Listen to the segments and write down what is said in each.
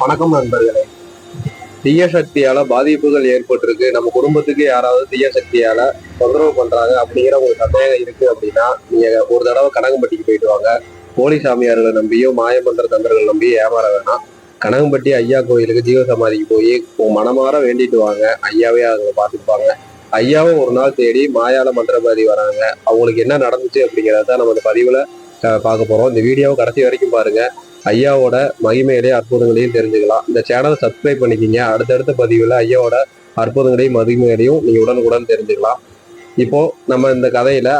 வணக்கம் நண்பர்களே. தீய சக்தியால பாதிப்புகள் ஏற்பட்டிருக்கு, நம்ம குடும்பத்துக்கு யாராவது தீய சக்தியால தொந்தரவு பண்றாங்க அப்படிங்கிற ஒரு சந்தேகம் இருக்கு அப்படின்னா நீங்க ஒரு தடவை கனகம்பட்டிக்கு போயிட்டு வாங்க. போலி சாமியார்களை நம்பியோ மாயமந்திர தந்திரங்கள் நம்பியோ ஏமாற வேணாம். கனகம்பட்டி ஐயா கோயிலுக்கு ஜீவ சமாதிக்கு போய் மனமாற வேண்டிட்டு வாங்க. ஐயாவே அவங்க பார்த்துப்பாங்க. ஐயாவும் ஒரு நாள் தேடி மாயால மந்திரவாதி வராங்க. அவங்களுக்கு என்ன நடந்துச்சு அப்படிங்கிறத நம்ம இந்த பதிவுல பார்க்க போறோம். இந்த வீடியோவை கடைசி வரைக்கும் பாருங்க. ஐயாவோட மகிமையிலே அற்புதங்களையும் தெரிஞ்சுக்கலாம். இந்த சேனலை சப்ஸ்கிரைப் பண்ணிக்கிங்க. அடுத்தடுத்த பதிவுல ஐயாவோட அற்புதங்களையும் மகிமையிலையும் நீங்க உடனுக்குடன் தெரிஞ்சுக்கலாம். இப்போ நம்ம இந்த கதையில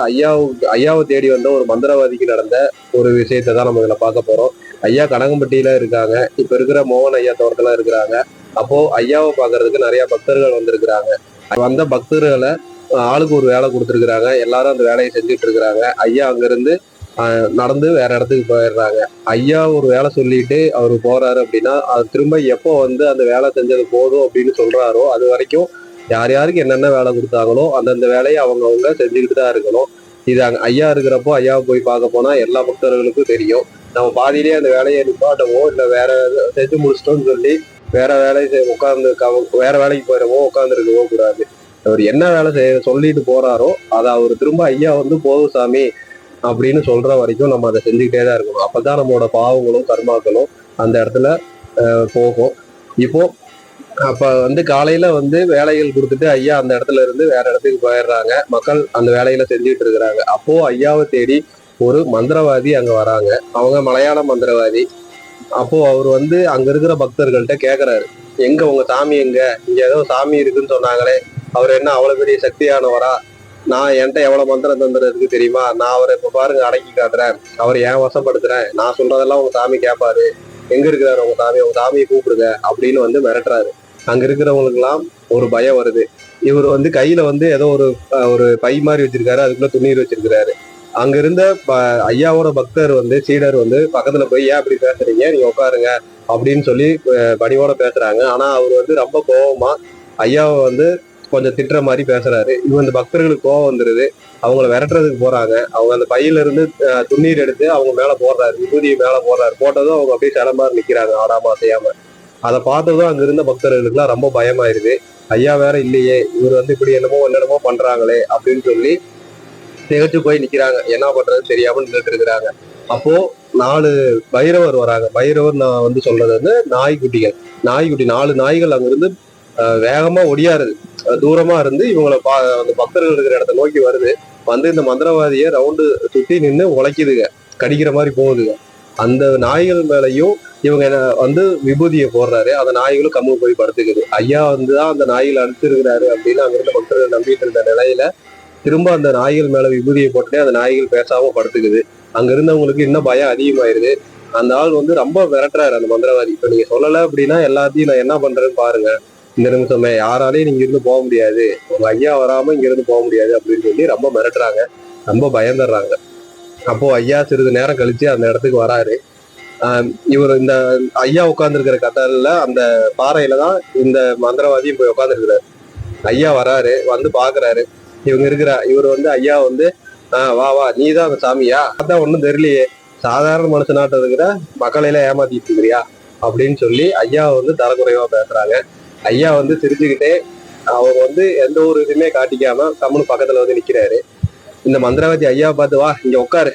ஐயாவை தேடி வந்த ஒரு மந்திரவாதிக்கு நடந்த ஒரு விஷயத்தை தான் நம்ம இதுல பார்க்க போறோம். ஐயா கனகம்பட்டியில இருக்காங்க. இப்ப இருக்கிற மோகன் ஐயா தோட்டத்துல இருக்கிறாங்க. அப்போ ஐயாவை பாக்குறதுக்கு நிறைய பக்தர்கள் வந்திருக்கிறாங்க. வந்த பக்தர்களை ஆளுக்கு ஒரு வேலை கொடுத்துருக்குறாங்க. எல்லாரும் அந்த வேலையை செஞ்சுட்டு இருக்கிறாங்க. ஐயா அங்கிருந்து நடந்து வேற இடத்துக்கு போயிடுறாங்க. ஐயா ஒரு வேலை சொல்லிட்டு அவரு போறாரு அப்படின்னா அது திரும்ப எப்போ வந்து அந்த வேலை செஞ்சது போதும் அப்படின்னு சொல்றாரோ அது வரைக்கும் யார் யாருக்கு என்னென்ன வேலை கொடுத்தாங்களோ அந்தந்த வேலையை அவங்க செஞ்சுக்கிட்டு தான் இருக்கணும். இது ஐயா இருக்கிறப்போ ஐயாவை போய் பார்க்க போனா எல்லா பக்தர்களுக்கும் தெரியும். நம்ம பாதியிலேயே அந்த வேலையை நிப்பாட்டவோ இல்லை வேற செஞ்சு முடிச்சிட்டோம்னு சொல்லி வேற வேலையை உட்கார்ந்து வேற வேலைக்கு போயிடவோ உட்கார்ந்து இருக்கவோ கூடாது. அவர் என்ன வேலை சொல்லிட்டு போறாரோ அதை அவர் திரும்ப ஐயா வந்து போதும் சாமி அப்படின்னு சொல்ற வரைக்கும் நம்ம அதை செஞ்சுக்கிட்டே தான் இருக்கணும். அப்பதான் நம்மளோட பாவங்களும் கர்மாக்களும் அந்த இடத்துல போகும். இப்போ அப்ப வந்து காலையில வந்து வேலைகள் கொடுத்துட்டு ஐயா அந்த இடத்துல இருந்து வேற இடத்துக்கு போயிடுறாங்க. மக்கள் அந்த வேலையில செஞ்சுட்டு இருக்கிறாங்க. அப்போ ஐயாவை தேடி ஒரு மந்திரவாதி அங்க வராங்க. அவங்க மலையாள மந்திரவாதி. அப்போ அவர் வந்து அங்க இருக்கிற பக்தர்கள்ட்ட கேக்குறாரு, எங்க உங்க சாமி எங்க? இங்க ஏதோ சாமி இருக்குன்னு சொன்னாங்களே, அவர் என்ன அவ்வளவு பெரிய சக்தியானவரா? நான் என்கிட்ட எவ்வளவு மந்திரம் தந்திரம் இருக்கு தெரியுமா? நான் அவரை இப்ப பாருங்க அடக்கி காட்டுறேன். அவரை ஏன் வசப்படுத்துறேன். நான் சொல்றதெல்லாம் உங்க சாமி கேட்பாரு. எங்க இருக்கிறாரு உங்க சாமி? உங்க சாமியை கூப்பிடுங்க அப்படின்னு வந்து மிரட்டுறாரு. அங்க இருக்கிறவங்களுக்கு எல்லாம் ஒரு பயம் வருது. இவர் வந்து கையில வந்து ஏதோ ஒரு ஒரு பை மாதிரி வச்சிருக்காரு. அதுக்குள்ள துண்ணீர் வச்சிருக்கிறாரு. அங்க இருந்த ஐயாவோட பக்தர் வந்து சீடர் வந்து பக்கத்துல போய் ஏன் அப்படி பேசுறீங்க, நீங்க உட்காருங்க அப்படின்னு சொல்லி பணிவோட பேசுறாங்க. ஆனா அவர் வந்து ரொம்ப கோபமா ஐயாவை வந்து கொஞ்சம் திட்டுற மாதிரி பேசுறாரு. இவன் இந்த பக்தர்களுக்கு கோவம் வந்துருது. அவங்கள விரட்டுறதுக்கு போறாங்க. அவங்க அந்த பையில இருந்து துண்ணீர் எடுத்து அவங்க மேல போடுறாரு. விபூதியை மேல போடுறாரு. போட்டதும் அவங்க அப்படியே சிலம்பாரு நிக்கிறாங்க ஆடாம அசையாம. அதை பார்த்ததும் அங்க இருந்த பக்தர்களுக்கு எல்லாம் ரொம்ப பயமாயிருது. ஐயா வேற இல்லையே, இவர் வந்து இப்படி என்னமோ பண்றாங்களே அப்படின்னு சொல்லி திகச்சு போய் நிக்கிறாங்க. என்ன பண்றது தெரியாம நின்றுட்டு இருக்கிறாங்க. அப்போ 4 பைரவர் வராங்க. பைரவர் நான் வந்து சொல்றது வந்து நாய்க்குட்டிகள். நாய்க்குட்டி 4 நாய்கள் அங்கிருந்து வேகமா ஒடியாருது. தூரமா இருந்து இவங்களை அந்த பக்தர்கள் இருக்கிற இடத்த நோக்கி வருது. வந்து இந்த மந்திரவாதிய ரவுண்டு சுத்தி நின்று உழைக்குதுங்க. கடிக்கிற மாதிரி போகுதுங்க. அந்த நாய்கள் மேலையும் இவங்க வந்து விபூதியை போடுறாரு. அந்த நாய்களும் கம்மு போய் படுத்துக்குது. ஐயா வந்துதான் அந்த நாய்கள் அடிச்சிருக்கிறாரு அப்படின்னு அங்கிருந்த பக்தர்கள் நம்பிட்டு இருந்த நிலையில திரும்ப அந்த நாய்கள் மேல விபூதியை போட்டுட்டே அந்த நாய்கள் பேசாம படுத்துக்குது. அங்க இருந்தவங்களுக்கு இன்னும் பயம் அதிகமாயிருது. அந்த ஆள் வந்து ரொம்ப விரட்டுறாரு அந்த மந்திரவாதி. இப்ப நீங்க சொல்லல அப்படின்னா எல்லாத்தையும் நான் என்ன பண்றேன்னு பாருங்க. இந்த நிமிஷமே யாராலையும் நீங்க இருந்து போக முடியாது. உங்க ஐயா வராம இங்க இருந்து போக முடியாது அப்படின்னு சொல்லி ரொம்ப மிரட்டுறாங்க. ரொம்ப பயந்துடுறாங்க. அப்போ ஐயா சிறிது நேரம் கழிச்சு அந்த இடத்துக்கு வராரு. இவர் இந்த ஐயா உட்கார்ந்துருக்கிற கட்டல்ல அந்த பாறையில தான் இந்த மந்திரவாதியும் போய் உட்காந்துருக்கிறாரு. ஐயா வராரு. வந்து பாக்குறாரு. இவர் வந்து ஐயா வந்து வா வா நீதான் அந்த சாமியா? அதான் ஒண்ணும் தெரியலையே, சாதாரண மனுஷனாட்ட இருக்கிற மக்களையில ஏமாத்திட்டு இருக்கிறியா அப்படின்னு சொல்லி ஐயா வந்து தரக்குறைவா பேசுறாங்க. ஐயா வந்து சிரிச்சுக்கிட்டே அவர் வந்து எந்த ஒரு இதுவுமே காட்டிக்காம கம்முன்னு பக்கத்துல வந்து நிக்கிறாரு. இந்த மந்திரவாதி ஐயா பார்த்து வா இங்க உட்காரு,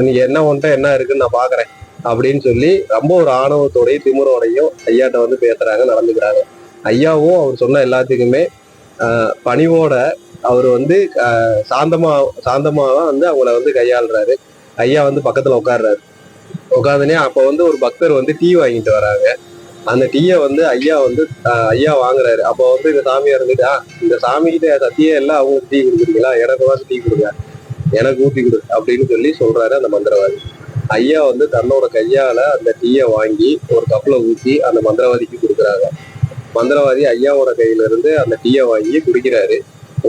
நீங்க என்ன ஒன்ட்ட என்ன இருக்குன்னு நான் பாக்குறேன் அப்படின்னு சொல்லி ரொம்ப ஒரு ஆணவத்தோடையும் திமுறோடையும் ஐயாட்ட வந்து பேசுறாங்க, நடந்துக்கிறாங்க. ஐயாவும் அவர் சொன்ன எல்லாத்துக்குமே பணிவோட அவர் வந்து சாந்தமா வந்து அவங்கள வந்து கையாளுறாரு. ஐயா வந்து பக்கத்துல உட்காடுறாரு. உட்காந்துனே அப்ப வந்து ஒரு பக்தர் வந்து டீ வாங்கிட்டு வராங்க. அந்த டீயை வந்து ஐயா வாங்குறாரு. அப்போ வந்து இந்த சாமியா இருந்துட்டு இந்த சாமி கிட்ட சத்தியே எல்லாம் அவங்களுக்கு டீ கொடுக்குறீங்களா, எனக்கு வந்து டீ கொடுங்க, எனக்கு ஊத்தி கொடு அப்படின்னு சொல்லி சொல்றாரு அந்த மந்திரவாதி. ஐயா வந்து தன்னோட கையால அந்த டீயை வாங்கி ஒரு கப்ல ஊத்தி அந்த மந்திரவாதிக்கு கொடுக்குறாங்க. மந்திரவாதி ஐயாவோட கையில இருந்து அந்த டீயை வாங்கி குடிக்கிறாரு.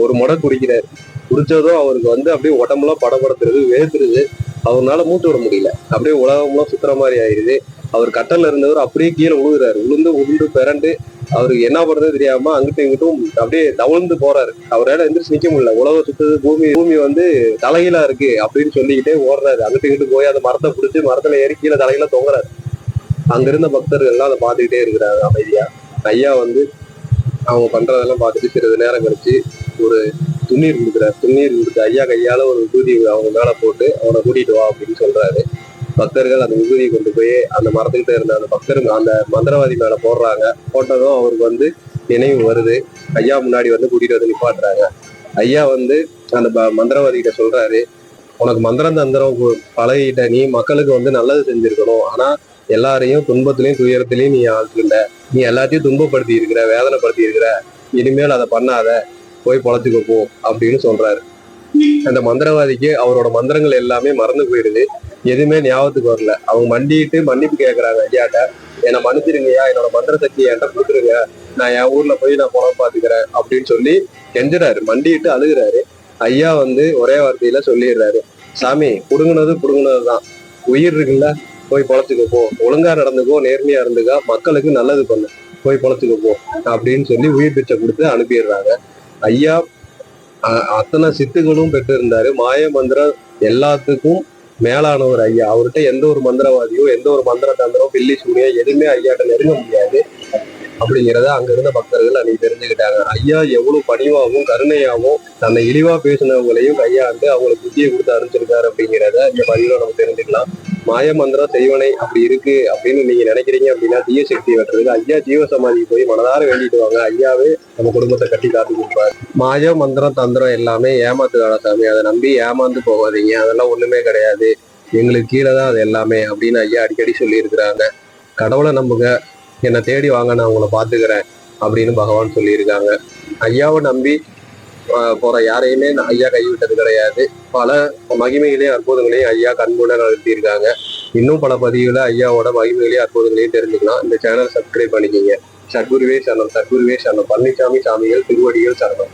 ஒரு முறை குடிக்கிறாரு. குடிச்சதும் அவருக்கு வந்து அப்படியே உடம்புலாம் படபடுத்துறது, வேத்துருது. அவரால் மூட்டு விட முடியல. அப்படியே உலகம்லாம் சுத்துற மாதிரி ஆயிடுது. அவர் கட்டல்ல இருந்தவர் அப்படியே கீழே விழுகுறாரு. உளுந்து பிறண்டு அவருக்கு என்ன பண்றது தெரியாம அங்கிட்டும் இங்கிட்டும் அப்படியே தவழ்ந்து போறாரு. அவரால் எந்திரிச்சு நிக்க முடியல. உலகம் சுத்துது, பூமி வந்து தலைகீழா இருக்கு அப்படின்னு சொல்லிக்கிட்டே ஓடுறாரு. அங்கிட்டு இங்கிட்டு போய் அந்த மரத்தை பிடிச்சி மரத்துல ஏறி கீழே தலைகீழ தொங்குறாரு. அங்க இருந்த பக்தர்கள் எல்லாம் அதை பார்த்துக்கிட்டே இருக்கிறாங்க அமைதியா. ஐயா வந்து அவங்க பண்றதெல்லாம் பார்த்துட்டு சிறிது நேரம் கழிச்சு ஒரு துண்ணீர் கொடுக்குறாரு. துண்ணீர் கொடுத்து ஐயா கையால ஒரு விபூதி அவங்க மேல போட்டு அவனை கூட்டிட்டு வா அப்படின்னு சொல்றாரு. பக்தர்கள் அந்த விபூதியை கொண்டு போய் அந்த மரத்துக்கிட்ட இருந்த அந்த பக்தர்கள் அந்த மந்திரவாதி மேல போடுறாங்க. போட்டதும் அவருக்கு வந்து நினைவு வருது. ஐயா முன்னாடி வந்து கூட்டிட்டு வந்து நிப்பாட்டுறாங்க. ஐயா வந்து அந்த மந்திரவாதி கிட்ட சொல்றாரு, உனக்கு மந்திரம் தந்திரம் பழகிட்ட, நீ மக்களுக்கு வந்து நல்லது செஞ்சிருக்கணும். ஆனா எல்லாரையும் துன்பத்திலையும் துயரத்திலையும் நீ ஆழ்த்துக்கிட்ட, நீ எல்லாத்தையும் துன்பப்படுத்தி இருக்கிற, வேதனைப்படுத்தி இருக்கிற, இனிமேல் அதை பண்ணாத, போய் பொழைச்சுக்க போ அப்படின்னு சொல்றாரு. அந்த மந்திரவாதிக்கு அவரோட மந்திரங்கள் எல்லாமே மறந்து போயிடுது. எதுவுமே ஞாபகத்துக்கு வரல. அவங்க மண்டிட்டு மன்னிப்பு கேட்கறாங்க ஐயாட்ட. என்னை மன்னிச்சிருங்கய்யா, என்னோட மந்திர சக்தி என்கிட்ட கொடுத்துருங்க, நான் என் ஊர்ல போய் நான் பொழப்பு பாத்துக்கிறேன் அப்படின்னு சொல்லி கெஞ்சுறாரு. மண்டிட்டு அழுகுறாரு. ஐயா வந்து ஒரே வார்த்தையில சொல்லிடுறாரு, சாமி புடுங்குனதுதான், உயிர் இருக்குல்ல, போய் பொழைச்சுக்க போ, ஒழுங்கா நடந்துக்கோ, நேர்மையா இருந்துக்கா, மக்களுக்கு நல்லது பண்ணு, போய் பொழைச்சுக்க போ அப்படின்னு சொல்லி உயிர் பிச்சை கொடுத்து அனுப்பிடுறாங்க. ஐயா அத்தனை சித்துகளும் பெற்று இருந்தாரு. மாய மந்திரம் எல்லாத்துக்கும் மேலானவர் ஐயா. அவர்கிட்ட எந்த ஒரு மந்திரவாதியோ எந்த ஒரு மந்திர தந்திரம் பில்லி சூனியோ எதுவுமே ஐயாட்ட நெருங்க முடியாது அப்படிங்கிறத அங்க இருந்த பக்தர்கள் அன்னைக்கு தெரிஞ்சுக்கிட்டாங்க. ஐயா எவ்வளவு பணிவாகவும் கருணையாகவும் தன்னை இழிவா பேசினவங்களையும் கையாண்டு அவங்களுக்கு புத்தியை கொடுத்து அனுப்பிச்சிருக்காரு அப்படிங்கிறத இந்த பதிவுல நம்ம தெரிஞ்சுக்கலாம். மாய மந்திரம் செய்வனை அப்படி இருக்கு அப்படின்னு நீங்க நினைக்கிறீங்க அப்படின்னா தீய சக்தி வெட்டுறது ஐயா ஜீவ சமாதிக்கு போய் மனதார வேண்டிட்டு வாங்க. ஐயாவே நம்ம குடும்பத்தை கட்டி காத்து கொடுப்பாரு. மாய மந்திரம் தந்திரம் எல்லாமே ஏமாத்து வேலை சாமி, அதை நம்பி ஏமாந்து போகாதீங்க, அதெல்லாம் ஒண்ணுமே கிடையாது, எங்களுக்கு கீழே தான் அது எல்லாமே அப்படின்னு ஐயா அடிக்கடி சொல்லி இருக்கிறாங்க. கடவுளை நம்புங்க, என்னை தேடி வாங்க, நான் உங்களை பாத்துக்கிறேன் அப்படின்னு பகவான் சொல்லியிருக்காங்க. ஐயாவை நம்பி போற யாரையுமே ஐயா கைவிட்டது கிடையாது. பல மகிமைகளையும் அற்புதங்களையும் ஐயா கண்கூட நடத்தியிருக்காங்க. இன்னும் பல பதிவுகளை ஐயாவோட மகிமைகளையும் அற்புதங்களையும் தெரிஞ்சுக்கலாம். இந்த சேனல் சப்ஸ்கிரைப் பண்ணிக்கோங்க. சத்குருவே சரணம், சத்குருவே சரணம். பழனிசாமி சாமிகள் திருவடிகள் சரணம்.